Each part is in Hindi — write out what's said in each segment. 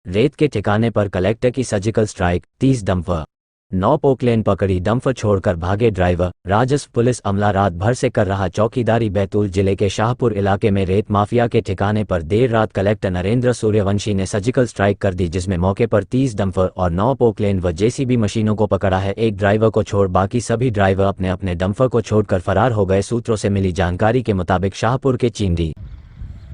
रेत के ठिकाने पर कलेक्टर की सर्जिकल स्ट्राइक, 30 डंपर। 9 पोकलेन पकड़ी, डंपर छोड़कर भागे ड्राइवर। राजस्व पुलिस अमला रात भर से कर रहा चौकीदारी। बैतूल जिले के शाहपुर इलाके में रेत माफिया के ठिकाने पर देर रात कलेक्टर नरेंद्र सूर्यवंशी ने सर्जिकल स्ट्राइक कर दी, जिसमें मौके पर 30 डंपर और 9 पोकलेन व जेसीबी मशीनों को पकड़ा है। एक ड्राइवर को छोड़ बाकी सभी ड्राइवर अपने अपने डंपर को छोड़कर फरार हो गए। सूत्रों से मिली जानकारी के मुताबिक शाहपुर के चिंडी,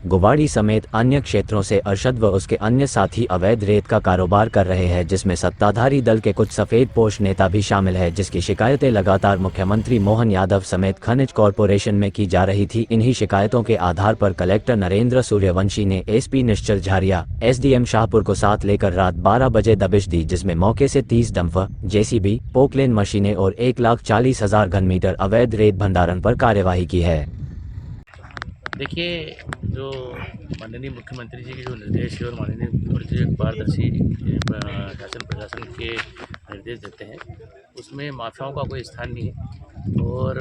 गुवाड़ी समेत अन्य क्षेत्रों से अरशद व उसके अन्य साथी अवैध रेत का कारोबार कर रहे हैं, जिसमें सत्ताधारी दल के कुछ सफेद पोश नेता भी शामिल है, जिसकी शिकायतें लगातार मुख्यमंत्री मोहन यादव समेत खनिज कॉरपोरेशन में की जा रही थी। इन्हीं शिकायतों के आधार पर कलेक्टर नरेंद्र सूर्यवंशी ने एसपी निश्चल झारिया, एसडीएम शाहपुर को साथ लेकर रात 12 बजे दबिश दी, जिसमें मौके से 30 डंपर, जेसीबी, पोकलेन मशीनें और 1,40,000 घन मीटर अवैध रेत भंडारण पर कार्यवाही की है। देखिए, जो माननीय मुख्यमंत्री जी के जो निर्देश है और माननीय मुख्यमंत्री जी पारदर्शी शासन प्रशासन के निर्देश देते हैं, उसमें माफियाओं का कोई स्थान नहीं है। और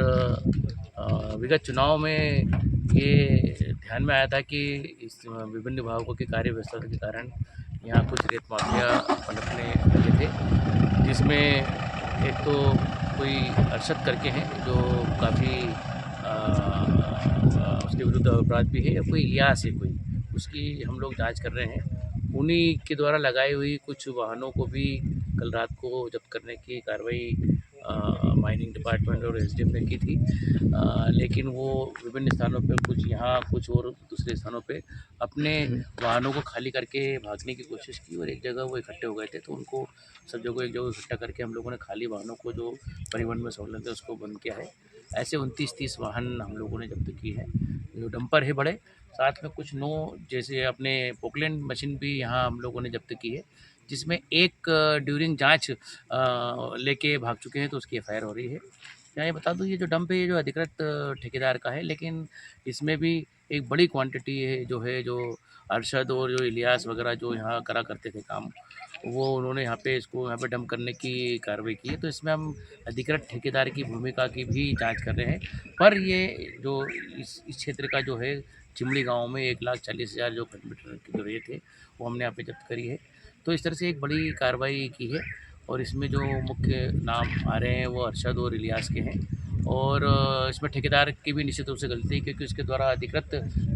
विगत चुनाव में ये ध्यान में आया था कि इस विभिन्न विभागों की कार्य व्यवस्था के कारण यहाँ कुछ रेत माफिया पनपने लगे थे, जिसमें एक तो कोई अरशद करके हैं जो काफ़ी उसके विरुद्ध अपराध भी है, या कोई इलियास है कोई, उसकी हम लोग जांच कर रहे हैं। उन्हीं के द्वारा लगाई हुई कुछ वाहनों को भी कल रात को जब्त करने की कार्रवाई माइनिंग डिपार्टमेंट और एसडीएम ने की थी। लेकिन वो विभिन्न स्थानों पे, कुछ यहाँ कुछ और दूसरे स्थानों पे अपने वाहनों को खाली करके भागने की कोशिश की, और एक जगह वो इकट्ठे हो गए थे, तो उनको सब जगह एक जगह इकट्ठा करके हम लोगों ने खाली वाहनों को जो परिवहन में सहूलियत है उसको बंद किया है। ऐसे 29-30 वाहन हम लोगों ने जब्त किए हैं, जो डंपर है बड़े, साथ में कुछ 9 जैसे अपने पोकलैंड मशीन भी यहाँ हम लोगों ने जब्त की है, जिसमें एक ड्यूरिंग जांच लेके भाग चुके हैं, तो उसकी एफआईआर हो रही है। यहाँ ये बता दूँ, ये जो डंप है ये जो अधिकृत ठेकेदार का है, लेकिन इसमें भी एक बड़ी क्वांटिटी है जो अरशद और जो इलियास वगैरह जो यहाँ करा करते थे काम, वो उन्होंने यहाँ पे डंप करने की कार्रवाई की है। तो इसमें हम अधिकृत ठेकेदार की भूमिका की भी जांच कर रहे हैं। पर ये जो इस क्षेत्र का जो है चिमड़ी गांव में 1,40,000 जो घन मीटर की जो रेत है वो हमने यहाँ पे जब्त करी है। तो इस तरह से एक बड़ी कार्रवाई की है, और इसमें जो मुख्य नाम आ रहे हैं वो अरशद और इलियास के हैं। और इसमें ठेकेदार की भी निश्चित रूप से गलती है, क्योंकि उसके द्वारा अधिकृत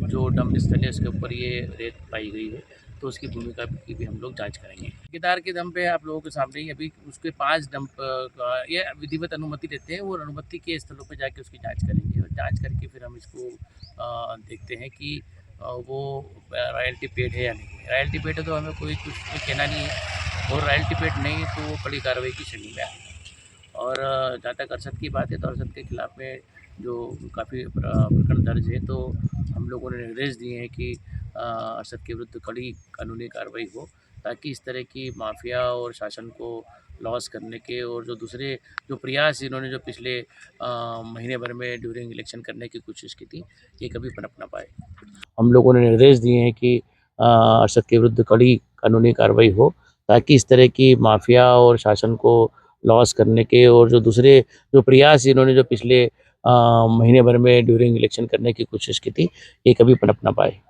जो डंप स्थल है उसके ऊपर ये रेत पाई गई है, तो उसकी भूमिका की भी हम लोग जांच करेंगे। ठेकेदार के दम पे आप लोगों के सामने ही अभी उसके 5 डंप का ये विधिवत अनुमति देते हैं, और अनुमति के स्थलों पे जाके उसकी जांच करेंगे, और जांच करके फिर हम इसको देखते हैं कि वो रॉयल्टी पेड है या नहीं है। रॉयल्टी पेड है तो हमें कोई कुछ कहना नहीं है, और रॉयल्टी पेड नहीं है तो वो कड़ी कार्रवाई की श्रेणी में आएगा। और जहाँ तक अरशद की बात है, तो अरशद के खिलाफ़ में जो काफ़ी प्रकरण दर्ज है, तो हम लोगों ने निर्देश दिए हैं कि अरशद के विरुद्ध कड़ी कानूनी कार्रवाई हो, ताकि इस तरह की माफिया और शासन को लॉस करने के और जो दूसरे जो प्रयास इन्होंने जो पिछले महीने भर में ड्यूरिंग इलेक्शन करने की कोशिश की थी, ये कभी पनप ना पाए। हम लोगों ने निर्देश दिए हैं कि अरशद के विरुद्ध कड़ी कानूनी कार्रवाई हो, ताकि इस तरह की माफिया और शासन को लॉस करने के और जो दूसरे जो प्रयास इन्होंने जो पिछले महीने भर में ड्यूरिंग इलेक्शन करने की कोशिश की थी, ये कभी पनप ना पाए।